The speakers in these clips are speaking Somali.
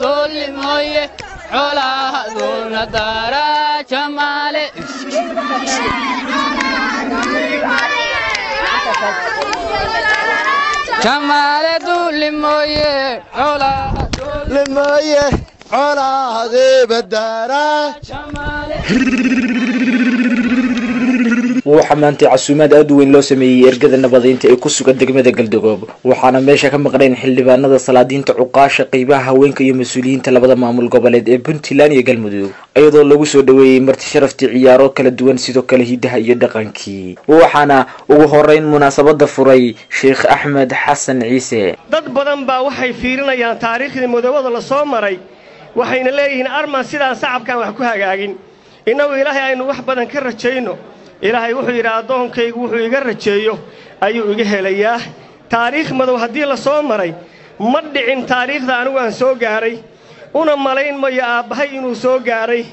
دول مويه علا دون دارا جمالي جمالي دول مويه علا دول مويه علا هذه بدارا جمالي waxaa maanta casuumaad aad u weyn loo sameeyay ergada nabadeynta ee ku sugan degmada Galdogob waxaana meesha ka maqneen xildhibaanada salaadiinta cuqaasha qaybaha haweenka iyo mas'uuliyiinta labada maamul goboleed ee Puntland iyo Galmudug iyadoo lagu soo dhaweeyay marti sharafti ciyaaro kala duwan sidoo kale hidaha iyo dhaqankii waxaana ugu horeyn munaasabada furay Sheekh Axmed Xasan Ciise dad badan baa waxay fiirinayaan taariikhdii mudawada la soo maray waxayna leeyihiin arman sidaan shacabkan wax ku hagaagin inagu ilaahay aynu wax badan ka rajayno ilaahay wuxuu yiraahdaa adoonkaygu wuxuu iga rajeeyo ayuu iga helayaa taariikh madow hadii la soo maray ma dhicin taariikhda anigu aan soo gaaray una malayn ma yaabahay inuu soo gaaray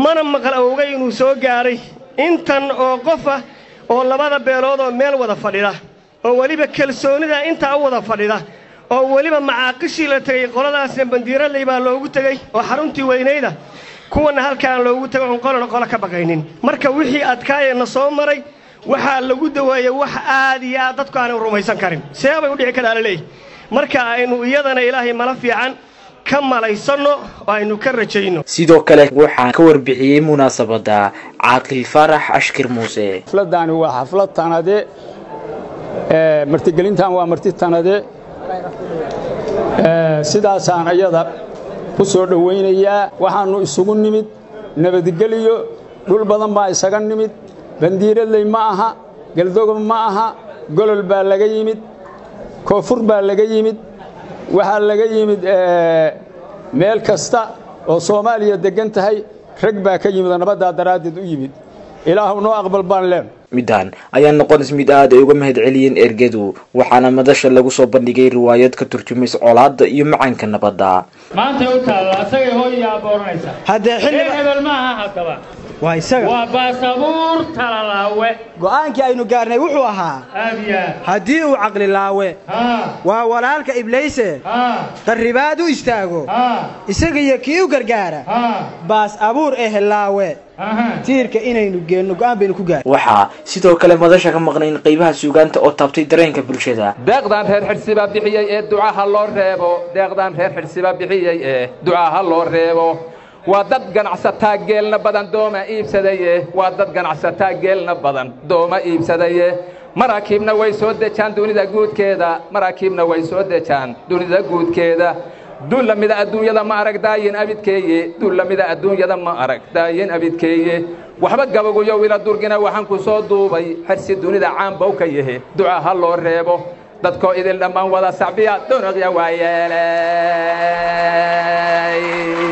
mana maqal awgay inuu soo gaaray intan oo qofa oo labada beelood oo meel wada fadhida oo waliba kalsoonida inta wada fadhida oo waliba macaaqishii la tagay qoladaas bandiiraley baa loogu tagay oo xaruntii weynayda kuwana halkaan loogu tago qolo ka baqaynin marka wixii adkaayna soo maray waxa lagu daweeyay wax aad iyo aad dadku aan rumaysan karin sabab u dhici kara leey marka aynu iyadana ilaahay mala fiican ka malaysano aynu ka rajayno sidoo kale waxaan ka warbixiyay munaasabada Caaqil Farax Ashkir Muuse xafladani waa xaflad tanade martigelintan waa marti tanade sidaas aan ayada ku soo dhaweynayaa waxaanu isugu nimid nabadgeliyo dhul badan baa isaga nimid bandiiraley ma aha Galdogob ma aha golol baa laga yimid koonfur baa laga yimid waxa laga yimid meel kasta oo Soomaaliya degan tahay rag baa ka yimid nabadda daraadid u yimid ilaahu noo aqbal baan leen midaan ayaa noqonaysa mid aad ay uga mahad celiyeen ergadu waxaana madasha lagu soo bandhigay riwaayad ka turjumaysa colaadda iyo macaanka nabadda maanta u taala asaga hooyaa booranaysa hadee xilli hebel ma aha hadaba waa isaga waa baasabuur talalaawe go'aankii aynu gaarnay wuxuu ahaa aabiya hadii uu caqli laawe waa walaalka ibliise qaribaad u istaago isaga iyo kii u gargaara baas abuur laawe tiirka inaynu geeno go'aan baynu ku gaar waxa sidoo kale madasha ka maqnayn qaybaha suugaanta oo taabtay dareenka bulshada deeqdan reer xirsiba bixiyay ee ducaha loo reebo deeqdan reer xirsiba bixiyay ee ducaha loo reebo waa dad ganacsataa geelna badan dooma iibsadaye waa dad ganacsataa geelna badan dooma iibsadaye maraakiibna way soo dejaan dunida guudkeeda maraakiibna way soo dejaan dunida guudkeeda dul lamida adduunyada ma arag daayin abidkeeye dul lamida adduunyada ma arag daayin abidkeeye waxba gabaguyo ila durgina waxaan ku soo duubay xirsi dunida caan bow ka yahay duca ha loo reebo dadkoo idil dhammaan wada sacbiya doonaqya waayeelay